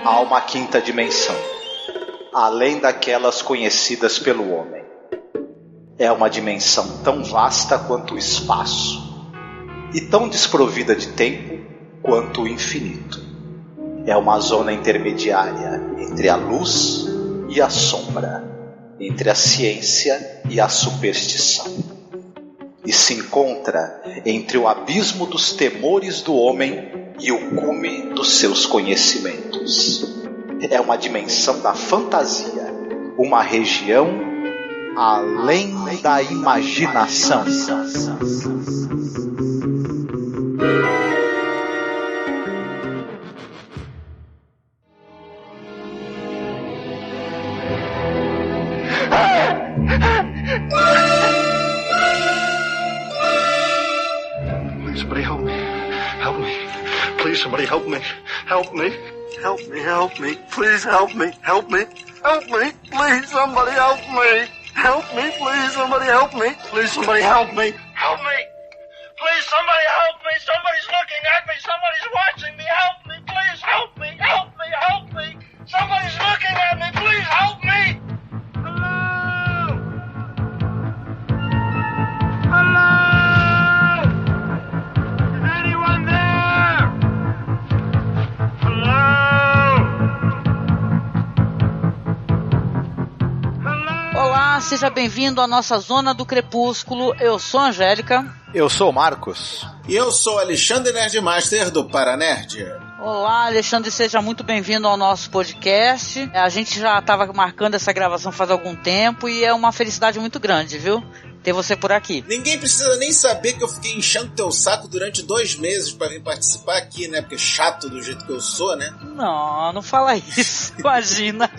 Há uma quinta dimensão, além daquelas conhecidas pelo homem. É uma dimensão tão vasta quanto o espaço, e tão desprovida de tempo quanto o infinito. É uma zona intermediária entre a luz e a sombra, entre a ciência e a superstição. E se encontra entre o abismo dos temores do homem e o cume dos seus conhecimentos. É uma dimensão da fantasia, uma região além da imaginação. Somebody help me. Help me. Please, somebody help me. Help me. Help me, help me. Please help me. Help me. Help me. Please, somebody help me. Help me, please, somebody help me. Please, somebody help me. Help me. Please, somebody help me. Somebody's looking at me. Somebody's watching me. Help me. Please help me. Help me. Help me. Somebody's looking at me. Please help me. Hello. Hello. Olá, seja bem-vindo à nossa Zona do Crepúsculo. Eu sou a Angélica. Eu sou o Marcos. E eu sou Alexandre Nerdmaster do Paranerd. Olá, Alexandre, seja muito bem-vindo ao nosso podcast. A gente já estava marcando essa gravação faz algum tempo e é uma felicidade muito grande, viu? Ter você por aqui. Ninguém precisa nem saber que eu fiquei enchendo teu saco durante 2 meses pra vir participar aqui, né? Porque chato do jeito que eu sou, né? Não fala isso. Imagina.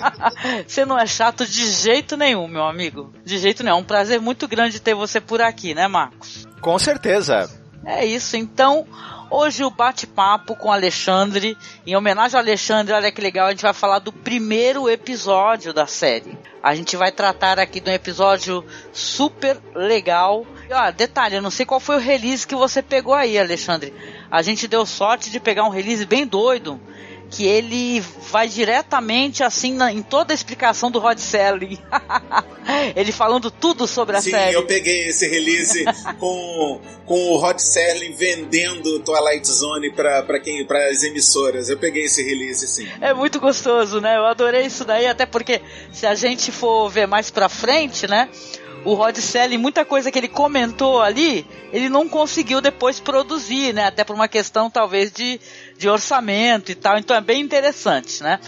Você não é chato de jeito nenhum, meu amigo. De jeito nenhum. É um prazer muito grande ter você por aqui, né, Marcos? Com certeza. É isso, então... Hoje o bate-papo com o Alexandre, em homenagem ao Alexandre, olha que legal, a gente vai falar do primeiro episódio da série. A gente vai tratar aqui de um episódio super legal. E, ó, detalhe, eu não sei qual foi o release que você pegou aí, Alexandre. A gente deu sorte de pegar um release bem doido, que ele vai diretamente assim em toda a explicação do Rod Serling. Ele falando tudo sobre a série. Sim, eu peguei esse release com o Rod Serling vendendo Twilight Zone para as emissoras. Eu peguei esse release, sim. É muito gostoso, né? Eu adorei isso daí, até porque se a gente for ver mais pra frente, né? O Rod Serling, muita coisa que ele comentou ali, ele não conseguiu depois produzir, né? Até por uma questão, talvez, de orçamento e tal. Então é bem interessante, né?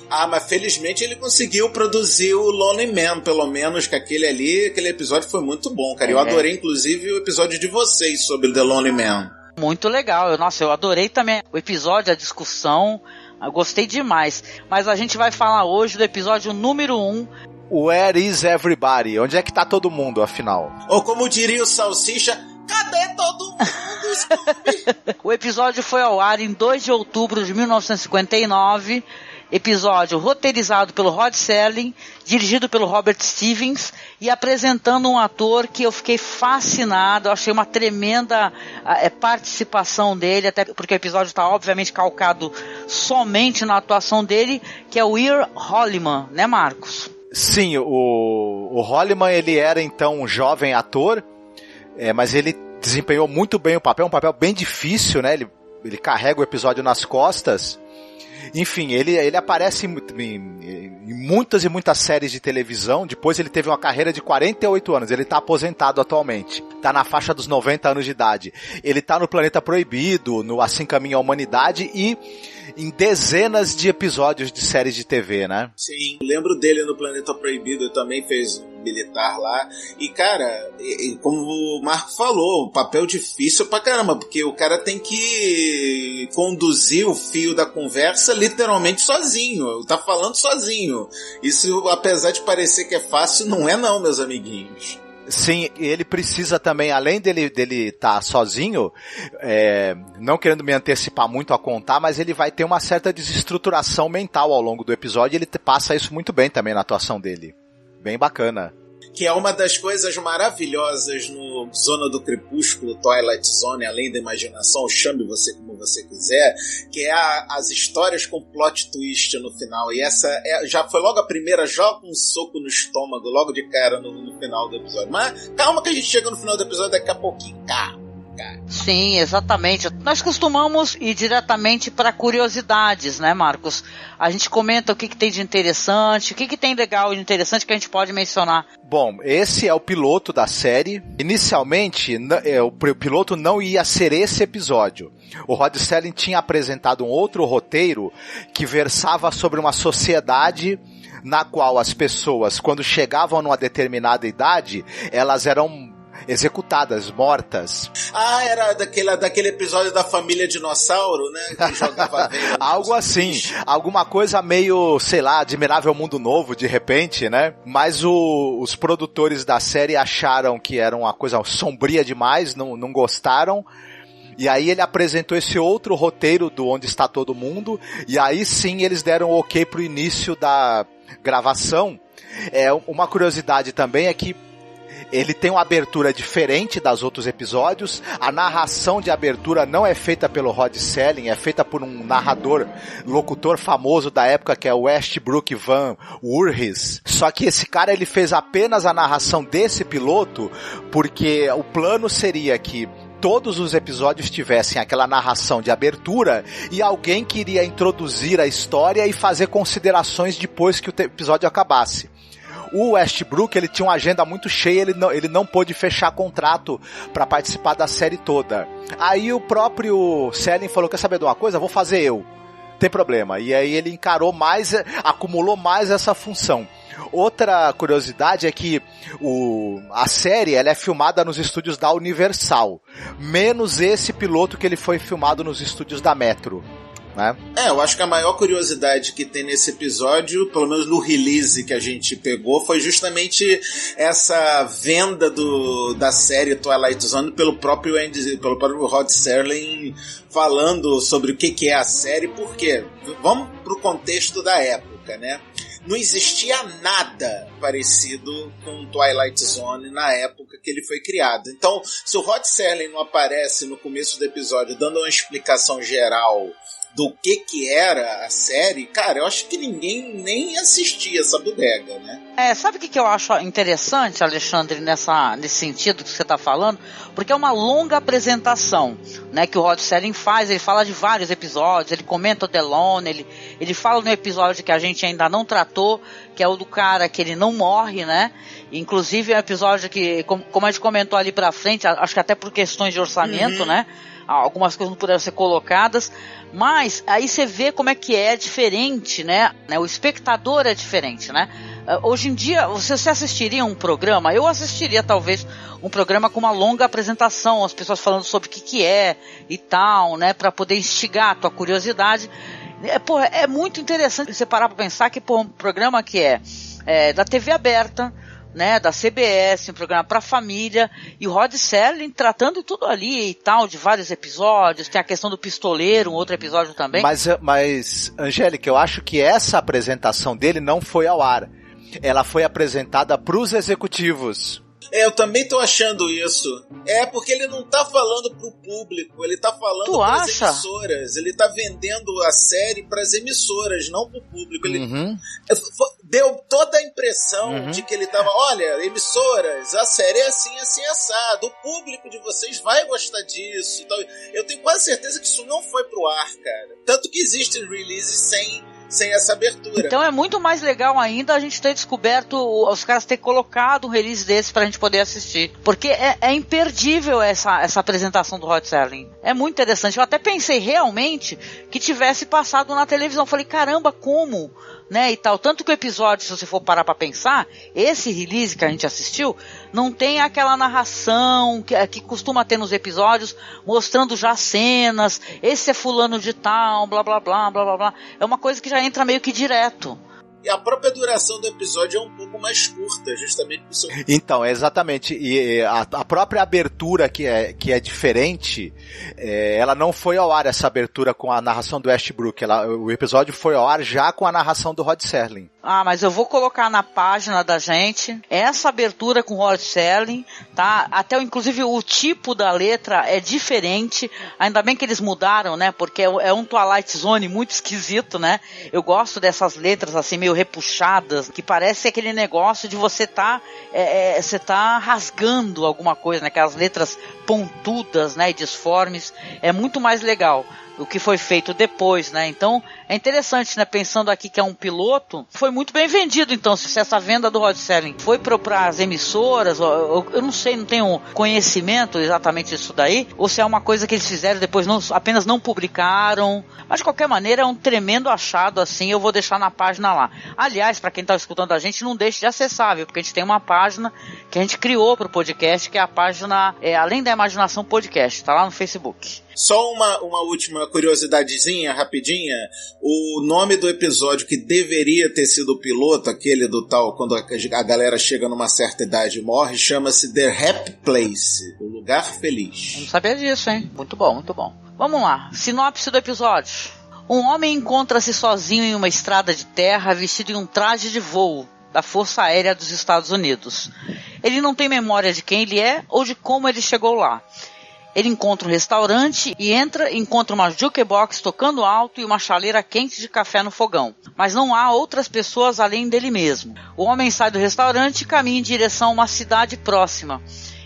Ah, mas felizmente ele conseguiu produzir o Lonely Man, pelo menos, que aquele episódio foi muito bom, cara. Eu adorei, inclusive, o episódio de vocês sobre The Lonely Man. Muito legal. Eu adorei também o episódio, a discussão. Eu gostei demais. Mas a gente vai falar hoje do episódio número 1, Where is everybody? Onde é que tá todo mundo, afinal? Ou como diria o Salsicha, cadê todo mundo, Scooby? O episódio foi ao ar em 2 de outubro de 1959. Episódio roteirizado pelo Rod Serling, dirigido pelo Robert Stevens e apresentando um ator que eu fiquei fascinado. Eu achei uma tremenda participação dele, até porque o episódio está obviamente calcado somente na atuação dele, que é o Weir Holliman, né, Marcos? Sim, o Holliman, ele era então um jovem ator, mas ele desempenhou muito bem o papel, um papel bem difícil, né? Ele carrega o episódio nas costas. Enfim, ele aparece em muitas e muitas séries de televisão. Depois ele teve uma carreira de 48 anos. Ele está aposentado atualmente. Está na faixa dos 90 anos de idade. Ele está no Planeta Proibido, no Assim Caminha a Humanidade e em dezenas de episódios de séries de TV, né? Sim, lembro dele no Planeta Proibido. Ele também fez militar lá. E, cara, como o Marco falou, um papel difícil pra caramba, porque o cara tem que conduzir o fio da conversa literalmente sozinho. Tá falando sozinho. Isso, apesar de parecer que é fácil, não é não, meus amiguinhos. Sim, ele precisa também, além dele estar sozinho, não querendo me antecipar muito a contar, mas ele vai ter uma certa desestruturação mental ao longo do episódio e ele passa isso muito bem também na atuação dele. Bem bacana. Que é uma das coisas maravilhosas no Zona do Crepúsculo, Twilight Zone, além da imaginação, chame você como como você quiser, que é as histórias com plot twist no final. E essa já foi logo a primeira, joga um soco no estômago logo de cara no final do episódio. Mas calma que a gente chega no final do episódio daqui a pouquinho. Calma. Sim, exatamente. Nós costumamos ir diretamente para curiosidades, né, Marcos? A gente comenta o que tem de interessante, o que tem legal e interessante que a gente pode mencionar. Bom, esse é o piloto da série. Inicialmente, o piloto não ia ser esse episódio. O Rod Serling tinha apresentado um outro roteiro que versava sobre uma sociedade na qual as pessoas, quando chegavam numa determinada idade, elas eram executadas, mortas. Ah, era daquele episódio da família dinossauro, né? Que jogava algo assim, alguma coisa meio, sei lá, Admirável Mundo Novo, de repente, né? Mas os produtores da série acharam que era uma coisa sombria demais, não gostaram. E aí ele apresentou esse outro roteiro do Onde Está Todo Mundo, e aí sim eles deram o ok pro início da gravação. Uma curiosidade também é que ele tem uma abertura diferente das outros episódios. A narração de abertura não é feita pelo Rod Serling, é feita por um locutor famoso da época, que é o Westbrook Van Voorhis. Só que esse cara, ele fez apenas a narração desse piloto, porque o plano seria que todos os episódios tivessem aquela narração de abertura e alguém queria introduzir a história e fazer considerações depois que o episódio acabasse. O Westbrook, ele tinha uma agenda muito cheia, ele não pôde fechar contrato para participar da série toda. Aí o próprio Serling falou, quer saber de uma coisa? Vou fazer eu. Tem problema. E aí ele acumulou mais essa função. Outra curiosidade é que a série ela é filmada nos estúdios da Universal, menos esse piloto que ele foi filmado nos estúdios da Metro. Né? Eu acho que a maior curiosidade que tem nesse episódio, pelo menos no release que a gente pegou, foi justamente essa venda da série Twilight Zone pelo próprio Rod Serling, falando sobre o que é a série. Por quê? Vamos pro contexto da época, né? Não existia nada parecido com Twilight Zone na época que ele foi criado. Então, se o Rod Serling não aparece no começo do episódio dando uma explicação geral do que era a série, cara, eu acho que ninguém nem assistia essa bodega, né? Sabe o que eu acho interessante, Alexandre, nesse sentido que você está falando? Porque é uma longa apresentação, né, que o Rod Serling faz. Ele fala de vários episódios, ele comenta o The Lone, ele fala no episódio que a gente ainda não tratou, que é o do cara que ele não morre, né? Inclusive é um episódio que, como a gente comentou ali pra frente, acho que até por questões de orçamento, né? Algumas coisas não puderam ser colocadas, mas aí você vê como é que é diferente, né? O espectador é diferente, né? Hoje em dia, você assistiria um programa? Eu assistiria talvez um programa com uma longa apresentação, as pessoas falando sobre o que é e tal, né? Para poder instigar a tua curiosidade. É muito interessante você parar para pensar que um programa que é da TV aberta, né, da CBS, um programa pra família, e o Rod Serling tratando tudo ali e tal, de vários episódios. Tem a questão do pistoleiro, um outro episódio também. Mas Angélica, eu acho que essa apresentação dele não foi ao ar. Ela foi apresentada pros executivos. Eu também tô achando isso. Porque ele não tá falando pro público, ele tá falando pras emissoras. Ele tá vendendo a série pras emissoras, não pro público. Ele deu toda a impressão de que ele tava, olha, emissoras, a série é assim, assim, assado. O público de vocês vai gostar disso. Então, eu tenho quase certeza que isso não foi pro ar, cara. Tanto que existe release sem essa abertura. Então é muito mais legal ainda a gente ter descoberto, os caras terem colocado um release desse pra gente poder assistir. Porque é imperdível essa apresentação do Rod Serling. É muito interessante. Eu até pensei realmente que tivesse passado na televisão. Falei, caramba, como? Né, e tal. Tanto que o episódio, se você for parar pra pensar, esse release que a gente assistiu, não tem aquela narração que costuma ter nos episódios, mostrando já cenas, esse é fulano de tal, blá blá blá, blá blá blá. É uma coisa que já entra meio que direto. E a própria duração do episódio é um pouco mais curta, justamente por isso. Então, exatamente. E a própria abertura, que é diferente, ela não foi ao ar, essa abertura com a narração do Westbrook. O episódio foi ao ar já com a narração do Rod Serling. Ah, mas eu vou colocar na página da gente essa abertura com o Rod Serling, tá? Até, inclusive, o tipo da letra é diferente. Ainda bem que eles mudaram, né? Porque é um Twilight Zone muito esquisito, né? Eu gosto dessas letras, assim, meio repuxadas, que parece aquele negócio de você você tá rasgando alguma coisa, né? Aquelas letras pontudas, né? E disformes. É muito mais legal o que foi feito depois, né? Então, é interessante, né? Pensando aqui que é um piloto, foi muito bem vendido, então, se essa venda do Rod Serling foi para as emissoras, eu não sei, não tenho conhecimento exatamente disso daí, ou se é uma coisa que eles fizeram depois, apenas não publicaram, mas de qualquer maneira é um tremendo achado, assim, eu vou deixar na página lá. Aliás, para quem tá escutando a gente, não deixe de acessar, viu? Porque a gente tem uma página que a gente criou pro podcast, que é a página Além da Imaginação Podcast, tá lá no Facebook. Só uma última curiosidadezinha, rapidinha. O nome do episódio que deveria ter sido o piloto, aquele do tal, quando a galera chega numa certa idade e morre, chama-se The Happy Place, o lugar feliz. Eu não sabia disso, hein? Muito bom, muito bom. Vamos lá, sinopse do episódio. Um homem encontra-se sozinho em uma estrada de terra, vestido em um traje de voo da Força Aérea dos Estados Unidos. Ele não tem memória de quem ele é ou de como ele chegou lá. Ele encontra um restaurante e encontra uma jukebox tocando alto e uma chaleira quente de café no fogão. Mas não há outras pessoas além dele mesmo. O homem sai do restaurante e caminha em direção a uma cidade próxima.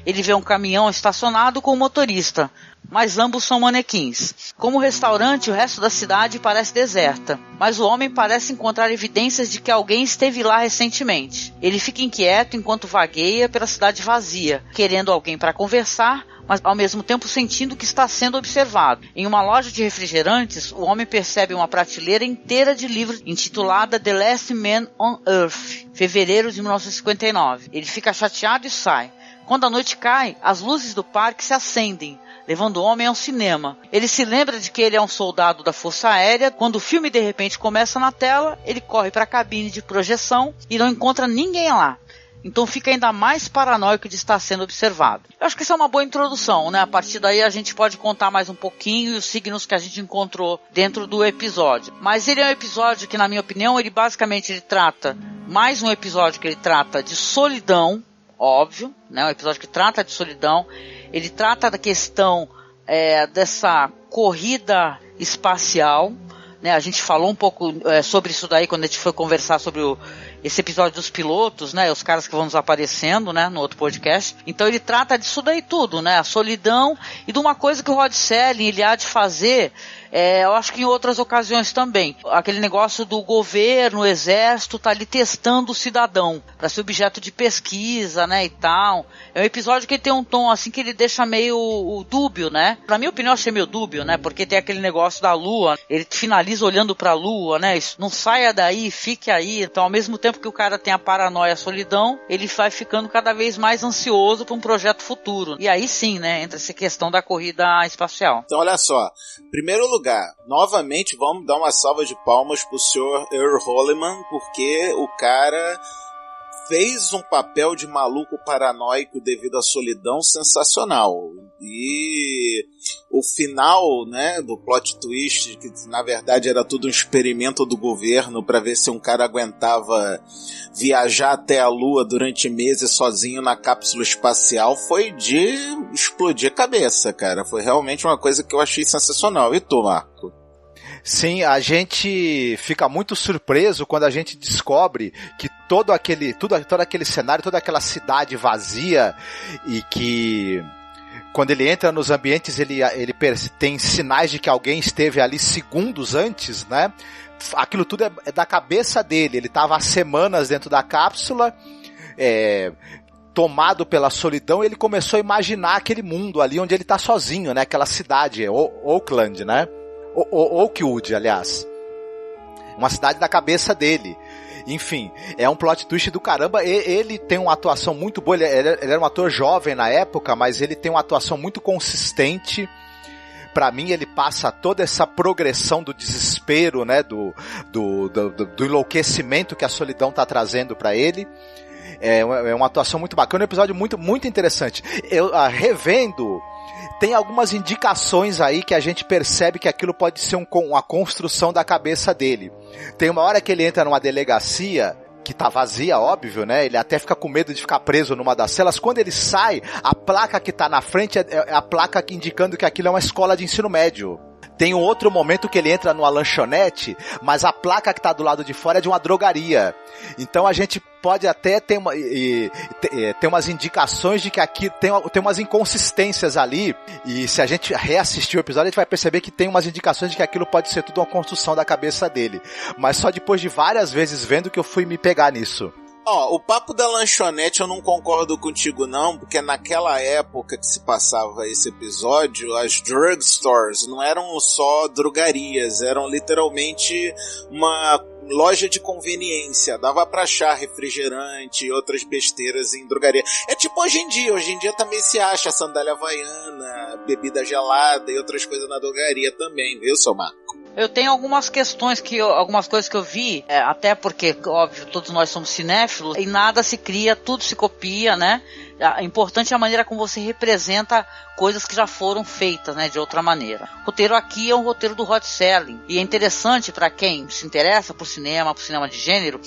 Ele vê um caminhão estacionado com um motorista, mas ambos são manequins. Como restaurante, o resto da cidade parece deserta, mas o homem parece encontrar evidências de que alguém esteve lá recentemente. Ele fica inquieto enquanto vagueia pela cidade vazia, querendo alguém para conversar, mas ao mesmo tempo sentindo que está sendo observado. Em uma loja de refrigerantes, o homem percebe uma prateleira inteira de livros intitulada The Last Man on Earth, fevereiro de 1959. Ele fica chateado e sai. Quando a noite cai, as luzes do parque se acendem, levando o homem ao cinema. Ele se lembra de que ele é um soldado da Força Aérea. Quando o filme de repente começa na tela, ele corre para a cabine de projeção e não encontra ninguém lá. Então fica ainda mais paranoico de estar sendo observado. Eu acho que isso é uma boa introdução, né? A partir daí a gente pode contar mais um pouquinho os signos que a gente encontrou dentro do episódio. Mas ele é um episódio que, na minha opinião, ele trata, mais um episódio que ele trata de solidão, óbvio, né? Um episódio que trata de solidão. Ele trata da questão dessa corrida espacial, né? A gente falou um pouco sobre isso daí quando a gente foi conversar sobre esse episódio dos pilotos, né? Os caras que vão nos aparecendo, né? No outro podcast. Então ele trata disso daí tudo, né? A solidão e de uma coisa que o Rod Serling ele há de fazer, eu acho que em outras ocasiões também. Aquele negócio do governo, o exército, tá ali testando o cidadão para ser objeto de pesquisa, né? E tal. É um episódio que tem um tom assim que ele deixa meio dúbio, né? Na minha opinião, eu achei meio dúbio, né? Porque tem aquele negócio da lua, ele finaliza olhando pra lua, né? Não saia daí, fique aí. Então, ao mesmo tempo que o cara tem a paranoia, a solidão, ele vai ficando cada vez mais ansioso para um projeto futuro. E aí sim, né? Entra essa questão da corrida espacial. Então, olha só. Primeiro lugar, novamente, vamos dar uma salva de palmas pro Sr. Earl Holliman, porque o cara fez um papel de maluco paranoico devido à solidão sensacional. E o final, né, do plot twist, que na verdade era tudo um experimento do governo para ver se um cara aguentava viajar até a Lua durante meses sozinho na cápsula espacial, foi de explodir a cabeça, cara. Foi realmente uma coisa que eu achei sensacional. E tu, Marco? Sim, a gente fica muito surpreso quando a gente descobre que todo aquele cenário, toda aquela cidade vazia, e que quando ele entra nos ambientes ele tem sinais de que alguém esteve ali segundos antes, né? Aquilo tudo é da cabeça dele. Ele estava há semanas dentro da cápsula, tomado pela solidão, e ele começou a imaginar aquele mundo ali onde ele está sozinho, né? Aquela cidade, Oakland, né? Oakwood, aliás. Uma cidade da cabeça dele. Enfim, é um plot twist do caramba. Ele tem uma atuação muito boa. Ele era um ator jovem na época, mas ele tem uma atuação muito consistente. Pra mim, ele passa toda essa progressão do desespero, né? Do enlouquecimento que a solidão tá trazendo pra ele. É uma atuação muito bacana, um episódio muito, muito interessante. Eu revendo, tem algumas indicações aí que a gente percebe que aquilo pode ser uma construção da cabeça dele. Tem uma hora que ele entra numa delegacia que tá vazia, óbvio, né? Ele até fica com medo de ficar preso numa das celas. Quando ele sai, a placa que tá na frente é a placa indicando que aquilo é uma escola de ensino médio. Tem um outro momento que ele entra numa lanchonete, mas a placa que tá do lado de fora é de uma drogaria. Então a gente pode até ter umas indicações de que aqui tem umas inconsistências ali, e se a gente reassistir o episódio, a gente vai perceber que tem umas indicações de que aquilo pode ser tudo uma construção da cabeça dele. Mas só depois de várias vezes vendo que eu fui me pegar nisso. O papo da lanchonete eu não concordo contigo não, porque naquela época que se passava esse episódio, as drugstores não eram só drogarias, eram literalmente uma loja de conveniência, dava pra achar refrigerante e outras besteiras em drogaria. É tipo hoje em dia também se acha sandália havaiana, bebida gelada e outras coisas na drogaria também, viu, seu Marco? Eu tenho algumas coisas que eu vi, até porque, óbvio, todos nós somos cinéfilos, e nada se cria, tudo se copia, né? O importante é a maneira como você representa coisas que já foram feitas, né, de outra maneira. O roteiro aqui é um roteiro do Rod Serling, e é interessante para quem se interessa por cinema de gênero.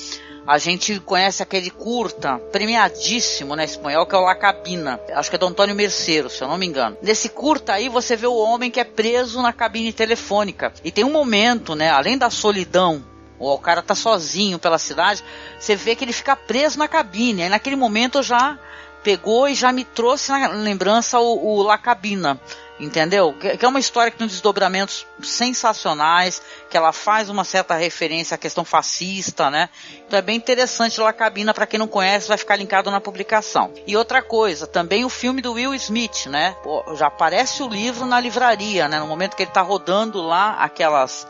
A gente conhece aquele curta premiadíssimo, né, espanhol, que é o La Cabina. Acho que é do Antônio Merceiro, se eu não me engano. Nesse curta aí você vê o homem que é preso na cabine telefônica. E tem um momento, né, além da solidão, o cara tá sozinho pela cidade, você vê que ele fica preso na cabine. Aí naquele momento eu já pegou e já me trouxe na lembrança o La Cabina. Entendeu? Que é uma história que tem desdobramentos sensacionais, que ela faz uma certa referência à questão fascista, né? Então é bem interessante La Cabina, para quem não conhece, vai ficar linkado na publicação. E outra coisa, também o filme do Will Smith, né? Já aparece o livro na livraria, né? No momento que ele tá rodando lá aquelas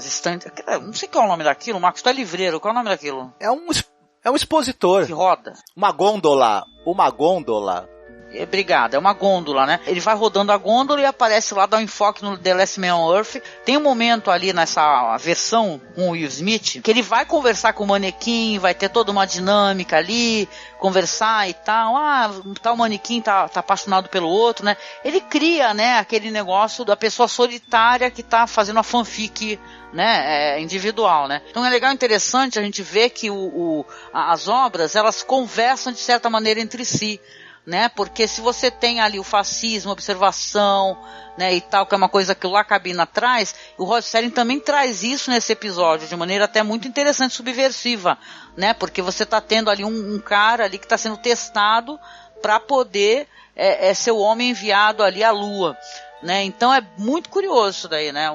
estantes, não sei qual é o nome daquilo, Marcos, tu é livreiro, qual é o nome daquilo? É um expositor. Que roda. Uma gôndola. Obrigado, é uma gôndola, né? Ele vai rodando a gôndola e aparece lá, dá um enfoque no The Last Man on Earth. Tem um momento ali nessa versão com o Will Smith que ele vai conversar com o manequim, vai ter toda uma dinâmica ali, conversar e tal. Tal manequim tá apaixonado pelo outro, né? Ele cria, né, aquele negócio da pessoa solitária que tá fazendo uma fanfic, né, individual, né? Então é legal e interessante a gente ver que as obras, elas conversam de certa maneira entre si, né? Porque se você tem ali o fascismo, observação, né, e tal, que é uma coisa que o La Cabina traz, o Rod Serling também traz isso nesse episódio, de maneira até muito interessante, subversiva, né? Porque você tá tendo ali um cara ali que está sendo testado para poder ser o homem enviado ali à Lua, né? Então é muito curioso isso daí, né?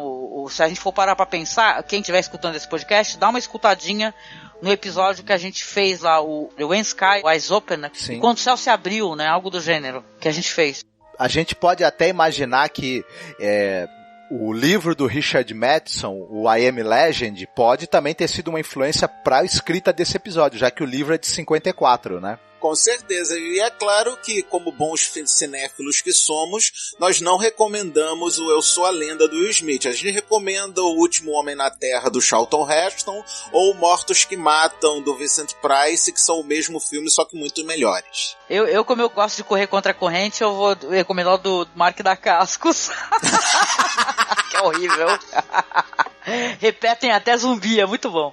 Se a gente for parar para pensar, quem estiver escutando esse podcast, dá uma escutadinha no episódio que a gente fez lá, o When Sky Was Open, né? Quando o céu se abriu, né? Algo do gênero que a gente fez. A gente pode até imaginar que o livro do Richard Matheson, o I Am Legend, pode também ter sido uma influência para a escrita desse episódio, já que o livro é de 54, né? Com certeza, e é claro que, como bons cinéfilos que somos, nós não recomendamos o Eu Sou a Lenda do Will Smith. A gente recomenda O Último Homem na Terra do Charlton Heston ou Mortos que Matam do Vincent Price, que são o mesmo filme, só que muito melhores. Como eu gosto de correr contra a corrente, eu vou recomendar o do Mark da Cascos. Que é horrível. Repetem até zumbi, é muito bom.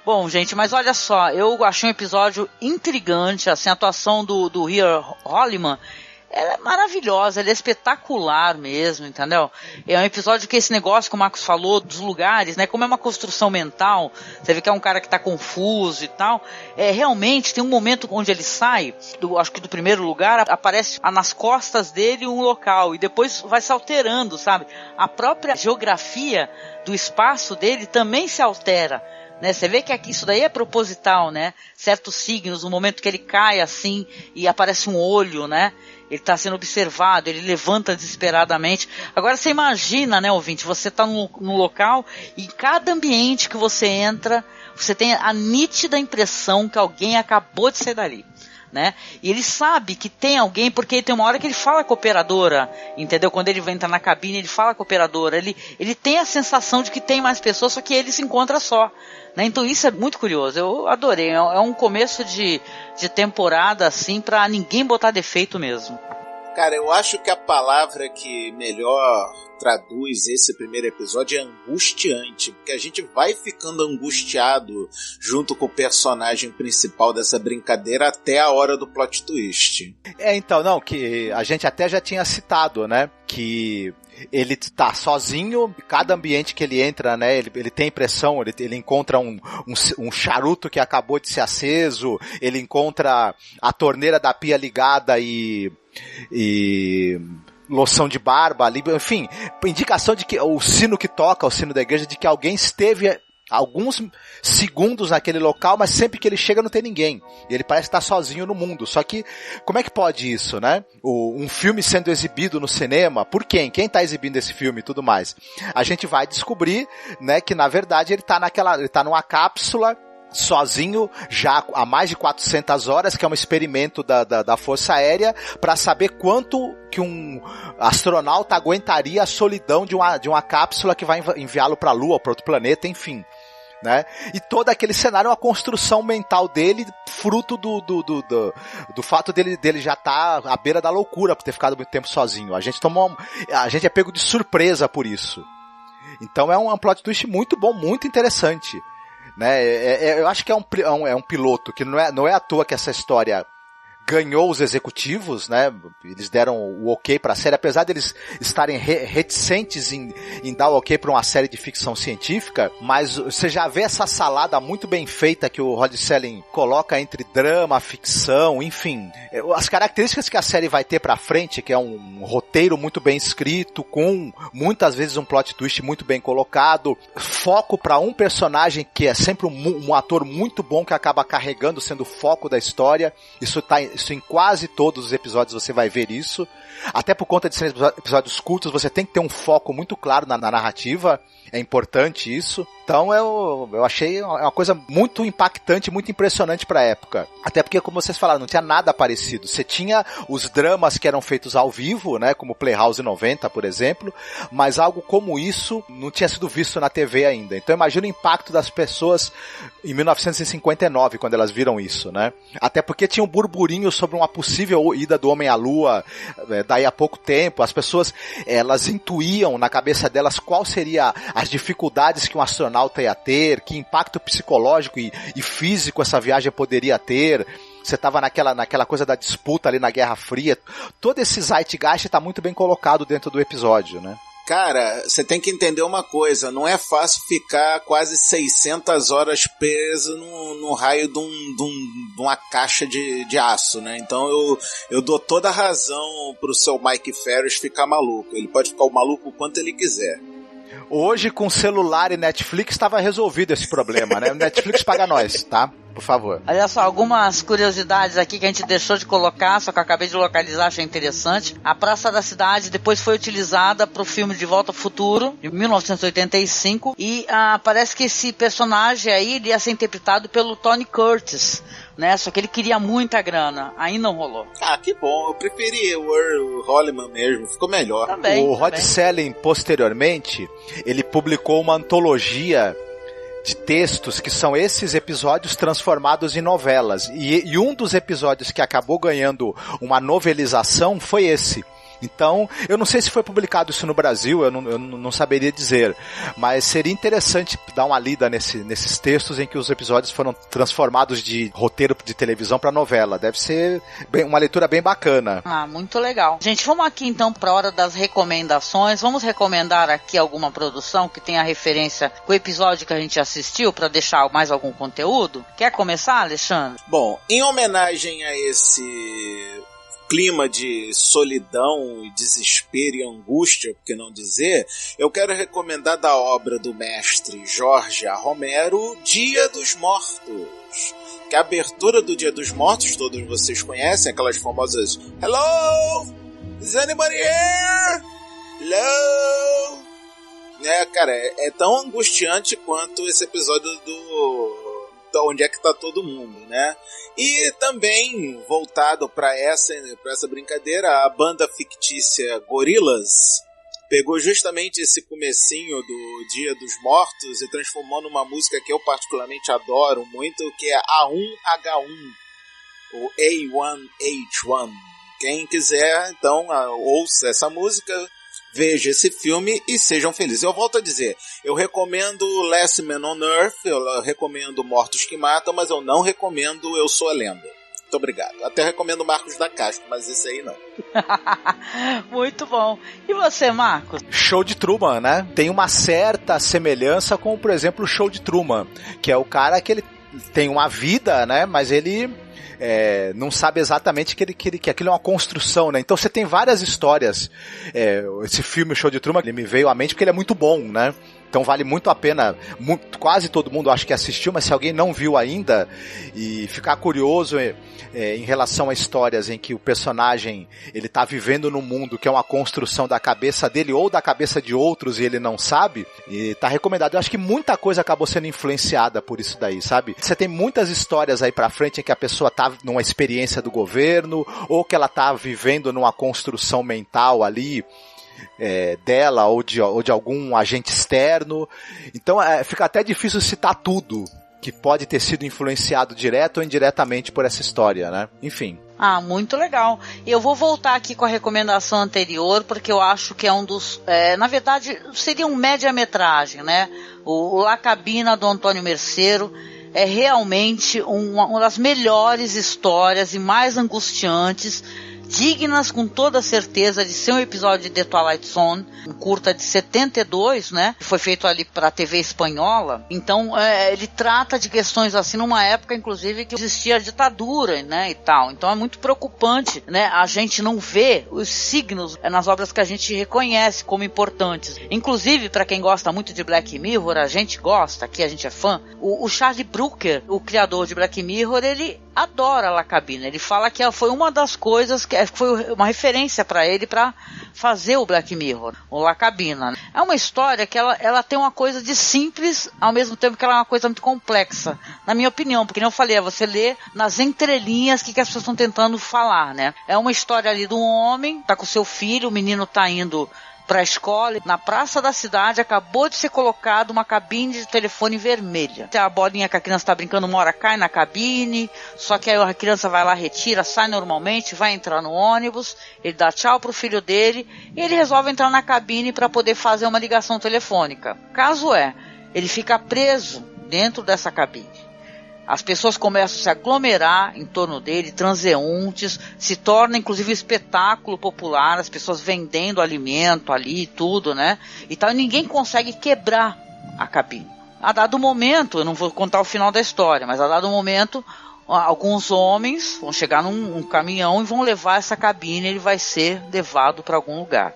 Bom, gente, mas olha só, eu achei um episódio intrigante, assim, a atuação do Ria Holliman, ela é maravilhosa, ela é espetacular mesmo, entendeu? É um episódio que esse negócio que o Marcos falou, dos lugares, né, como é uma construção mental, você vê que é um cara que tá confuso e tal, realmente tem um momento onde ele sai, acho que do primeiro lugar, aparece nas costas dele um local, e depois vai se alterando, sabe? A própria geografia do espaço dele também se altera, né? Você vê que aqui isso daí é proposital, né? Certos signos, no momento que ele cai assim e aparece um olho, né? Ele está sendo observado, ele levanta desesperadamente. Agora você imagina, né, ouvinte, você está num local e em cada ambiente que você entra, você tem a nítida impressão que alguém acabou de sair dali. né? E ele sabe que tem alguém, porque tem uma hora que ele fala com a operadora, entendeu? Quando ele entra na cabine, ele fala com a operadora. Ele tem a sensação de que tem mais pessoas, só que ele se encontra só, né? Então isso é muito curioso. Eu adorei. É um começo de temporada, assim, pra ninguém botar defeito mesmo. Cara, eu acho que a palavra que melhor traduz esse primeiro episódio é angustiante, porque a gente vai ficando angustiado junto com o personagem principal dessa brincadeira até a hora do plot twist. Então, não, que a gente até já tinha citado, né, que ele tá sozinho, cada ambiente que ele entra, né, ele tem a impressão, ele encontra um charuto que acabou de ser aceso, ele encontra a torneira da pia ligada e loção de barba ali, enfim, indicação de que o sino que toca, o sino da igreja, de que alguém esteve alguns segundos naquele local, mas sempre que ele chega não tem ninguém. E ele parece estar sozinho no mundo. Só que, como é que pode isso, né? Um filme sendo exibido no cinema, por quem? Quem está exibindo esse filme e tudo mais? A gente vai descobrir, né, que na verdade ele tá numa cápsula sozinho já há mais de 400 horas, que é um experimento da Força Aérea para saber quanto que um astronauta aguentaria a solidão de uma cápsula que vai enviá-lo para a Lua, para outro planeta, enfim, né? E todo aquele cenário é uma construção mental dele, fruto do fato dele já estar à beira da loucura por ter ficado muito tempo sozinho. A gente é pego de surpresa por isso. Então é um plot twist muito bom, muito interessante. Né? Eu acho que é um piloto que não é à toa que essa história ganhou os executivos, né? Eles deram o ok para a série, apesar deles estarem reticentes em dar o ok para uma série de ficção científica, mas você já vê essa salada muito bem feita que o Rod Serling coloca entre drama, ficção, enfim. As características que a série vai ter pra frente, que é um roteiro muito bem escrito, com muitas vezes um plot twist muito bem colocado, foco para um personagem que é sempre um ator muito bom que acaba carregando, sendo o foco da história. Isso em quase todos os episódios você vai ver isso. Até por conta de serem episódios curtos, você tem que ter um foco muito claro na narrativa. É importante isso. Então eu achei uma coisa muito impactante, muito impressionante pra época. Até porque, como vocês falaram, não tinha nada parecido. Você tinha os dramas que eram feitos ao vivo, né, como Playhouse 90, por exemplo, mas algo como isso não tinha sido visto na TV ainda. Então imagina o impacto das pessoas em 1959, quando elas viram isso, né? Até porque tinha um burburinho sobre uma possível ida do homem à Lua daí a pouco tempo. As pessoas, elas intuíam na cabeça delas qual seria as dificuldades que um astronauta ia ter, que impacto psicológico e físico essa viagem poderia ter. Você estava naquela coisa da disputa ali na Guerra Fria. Todo esse zeitgeist está muito bem colocado dentro do episódio, né? Cara, você tem que entender uma coisa, não é fácil ficar quase 600 horas preso no raio de uma caixa de aço, né? Então eu dou toda a razão pro seu Mike Ferris ficar maluco. Ele pode ficar o maluco o quanto ele quiser. Hoje, com celular e Netflix, estava resolvido esse problema, né? O Netflix paga nós, tá? Por favor. Olha só, algumas curiosidades aqui que a gente deixou de colocar, só que eu acabei de localizar, achei interessante. A Praça da Cidade depois foi utilizada para o filme De Volta ao Futuro, de 1985, e parece que esse personagem aí ia ser interpretado pelo Tony Curtis, né? Só que ele queria muita grana, aí não rolou. Ah, que bom, eu preferi o Holliman mesmo, ficou melhor. Também, o Rod Serling, posteriormente, ele publicou uma antologia de textos que são esses episódios transformados em novelas. E um dos episódios que acabou ganhando uma novelização foi esse. Então, eu não sei se foi publicado isso no Brasil, eu não saberia dizer, mas seria interessante dar uma lida nesses textos em que os episódios foram transformados de roteiro de televisão para novela. Deve ser uma leitura bem bacana. Ah, muito legal. Gente, vamos aqui então para a hora das recomendações. Vamos recomendar aqui alguma produção que tenha referência com o episódio que a gente assistiu, para deixar mais algum conteúdo? Quer começar, Alexandre? Bom, em homenagem a esse clima de solidão e desespero e angústia, por que não dizer, eu quero recomendar da obra do mestre Jorge A. Romero, Dia dos Mortos. Que a abertura do Dia dos Mortos, todos vocês conhecem, aquelas famosas Hello? Is anybody here? Hello? Cara, é tão angustiante quanto esse episódio onde é que tá todo mundo, né? E também, voltado para essa brincadeira, a banda fictícia Gorillaz pegou justamente esse comecinho do Dia dos Mortos e transformou numa música que eu particularmente adoro muito, que é A1H1, o A1H1. Quem quiser, então, ouça essa música, veja esse filme e sejam felizes. Eu volto a dizer, eu recomendo Last Man on Earth, eu recomendo Mortos que Matam, mas eu não recomendo Eu Sou a Lenda. Muito obrigado. Até recomendo Marcos da Castro, mas esse aí não. Muito bom. E você, Marcos? Show de Truman, né? Tem uma certa semelhança com, por exemplo, o Show de Truman, que é o cara que ele tem uma vida, né? Mas ele não sabe exatamente que aquilo é uma construção, né? Então você tem várias histórias. Esse filme, o Show de Truman, ele me veio à mente porque ele é muito bom, né? Então vale muito a pena, quase todo mundo acho que assistiu, mas se alguém não viu ainda e ficar curioso em relação a histórias em que o personagem ele tá vivendo num mundo que é uma construção da cabeça dele ou da cabeça de outros e ele não sabe, e tá recomendado. Eu acho que muita coisa acabou sendo influenciada por isso daí, sabe? Você tem muitas histórias aí pra frente em que a pessoa tá numa experiência do governo ou que ela tá vivendo numa construção mental ali, dela ou de algum agente externo. Então fica até difícil citar tudo que pode ter sido influenciado direto ou indiretamente por essa história, né? Enfim. Muito legal. Eu vou voltar aqui com a recomendação anterior, porque eu acho que é um dos... na verdade, seria um média-metragem, né? O La Cabina, do Antônio Mercero, é realmente uma das melhores histórias e mais angustiantes, dignas com toda certeza de ser um episódio de The Twilight Zone, um curta de 72, né? Foi feito ali para a TV espanhola. Então ele trata de questões assim numa época, inclusive, que existia a ditadura, né? E tal. Então é muito preocupante, né? A gente não vê os signos nas obras que a gente reconhece como importantes. Inclusive, para quem gosta muito de Black Mirror, a gente gosta, aqui a gente é fã. O Charlie Brooker, o criador de Black Mirror, ele adora La Cabina. Ele fala que foi uma das coisas que foi uma referência para ele para fazer o Black Mirror, o La Cabina. É uma história que ela tem uma coisa de simples, ao mesmo tempo que ela é uma coisa muito complexa, na minha opinião, porque como eu falei, você lê nas entrelinhas o que as pessoas estão tentando falar, né? É uma história ali de um homem, tá com seu filho, o menino tá indo para a escola, na praça da cidade acabou de ser colocada uma cabine de telefone vermelha. A bolinha que a criança está brincando uma hora cai na cabine, só que aí a criança vai lá, retira, sai normalmente, vai entrar no ônibus, ele dá tchau pro filho dele e ele resolve entrar na cabine para poder fazer uma ligação telefônica. Caso ele fica preso dentro dessa cabine. As pessoas começam a se aglomerar em torno dele, transeuntes, se torna inclusive um espetáculo popular, as pessoas vendendo alimento ali e tudo, né? E tal, e ninguém consegue quebrar a cabine. A dado momento, eu não vou contar o final da história, mas a dado momento, alguns homens vão chegar num caminhão e vão levar essa cabine, ele vai ser levado para algum lugar.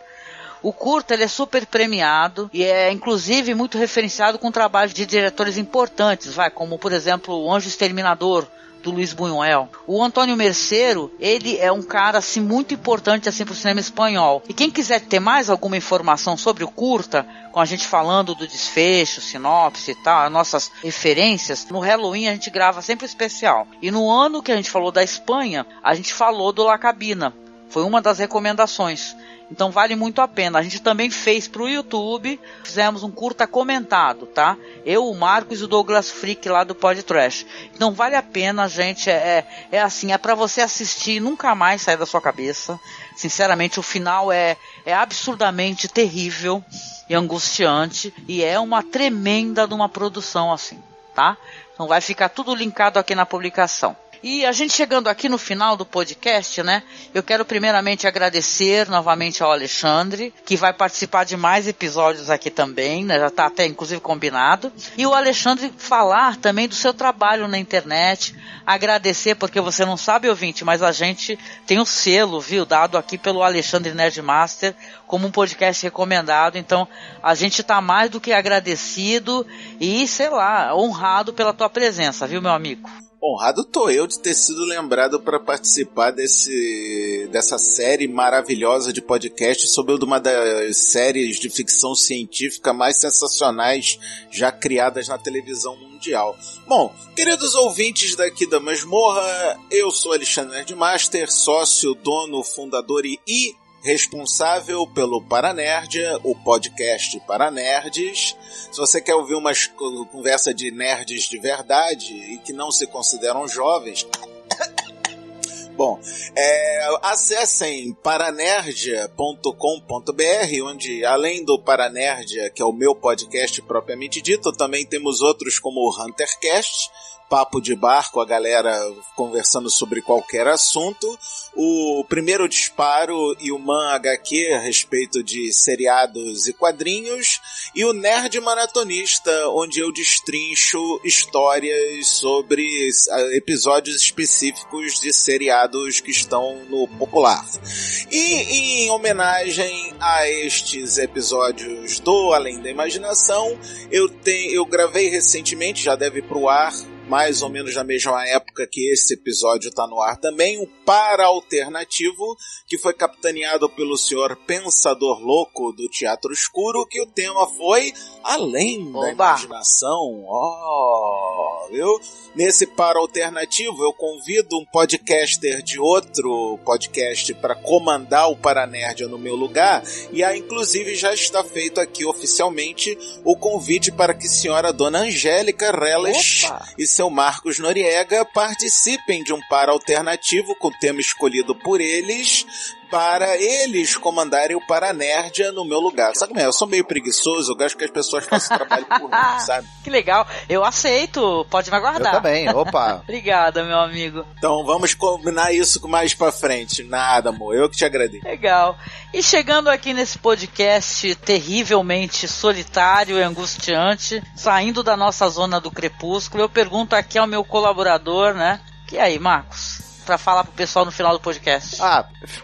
O curta ele é super premiado e é inclusive muito referenciado com trabalhos de diretores importantes, como por exemplo o Anjo Exterminador, do Luiz Buñuel. O Antônio Mercero, ele é um cara assim muito importante assim para o cinema espanhol. E quem quiser ter mais alguma informação sobre o curta, com a gente falando do desfecho, sinopse e tal, as nossas referências, no Halloween a gente grava sempre especial. E no ano que a gente falou da Espanha, a gente falou do La Cabina. Foi uma das recomendações. Então vale muito a pena. A gente também fez para o YouTube, fizemos um curta comentado, tá? Eu, o Marcos e o Douglas Freak lá do Pod Trash. Então vale a pena, gente. É assim, é para você assistir e nunca mais sair da sua cabeça. Sinceramente, o final é absurdamente terrível e angustiante. E é uma tremenda de uma produção assim, tá? Então vai ficar tudo linkado aqui na publicação. E a gente chegando aqui no final do podcast, né? Eu quero primeiramente agradecer novamente ao Alexandre, que vai participar de mais episódios aqui também, né? Já está até inclusive combinado. E o Alexandre falar também do seu trabalho na internet. Agradecer, porque você não sabe, ouvinte, mas a gente tem um selo, viu? Dado aqui pelo Alexandre Nerdmaster como um podcast recomendado. Então, a gente está mais do que agradecido e, sei lá, honrado pela tua presença, viu, meu amigo? Honrado tô eu de ter sido lembrado para participar dessa série maravilhosa de podcast sobre uma das séries de ficção científica mais sensacionais já criadas na televisão mundial. mundial. Bom, queridos ouvintes daqui da Masmorra, eu sou Alexandre Nerdmaster, sócio, dono, fundador e responsável pelo Paranerdia, o podcast para nerds. Se você quer ouvir uma conversa de nerds de verdade e que não se consideram jovens, bom, acessem paranerdia.com.br, onde além do Paranerdia, que é o meu podcast propriamente dito, também temos outros como o HunterCast, papo de bar com a galera conversando sobre qualquer assunto, o Primeiro Disparo e o Man HQ a respeito de seriados e quadrinhos, e o Nerd Maratonista, onde eu destrincho histórias sobre episódios específicos de seriados que estão no popular. E em homenagem a estes episódios do Além da Imaginação, eu gravei recentemente, já deve ir pro ar, mais ou menos na mesma época que esse episódio está no ar também, um para-alternativo que foi capitaneado pelo senhor Pensador Louco do Teatro Escuro, que o tema foi Além da Imaginação. Viu? Nesse para-alternativo eu convido um podcaster de outro podcast para comandar o Paranerdia no meu lugar, e inclusive já está feito aqui oficialmente o convite para que a senhora Dona Angélica Reles e seu Marcos Noriega participem de um para-alternativo com o tema escolhido por eles, para eles comandarem o Paranerdia no meu lugar. Sabe como é? Eu sou meio preguiçoso, eu gosto que as pessoas façam trabalho por mim, sabe? Que legal. Eu aceito. Pode me aguardar. Eu também. Opa. Obrigada, meu amigo. Então vamos combinar isso mais pra frente. Nada, amor. Eu que te agradeço. Legal. E chegando aqui nesse podcast terrivelmente solitário e angustiante, saindo da nossa zona do crepúsculo, eu pergunto aqui ao meu colaborador, né? E aí, Marcos? Pra falar pro pessoal no final do podcast.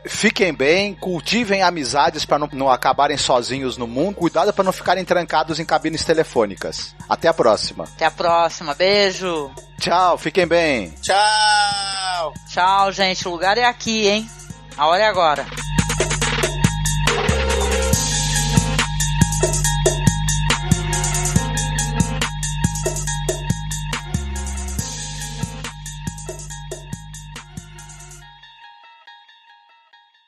Fiquem bem, cultivem amizades pra não acabarem sozinhos no mundo, cuidado pra não ficarem trancados em cabines telefônicas. Até a próxima. Até a próxima, beijo. Tchau, fiquem bem. Tchau. Tchau, gente, o lugar é aqui, hein? A hora é agora.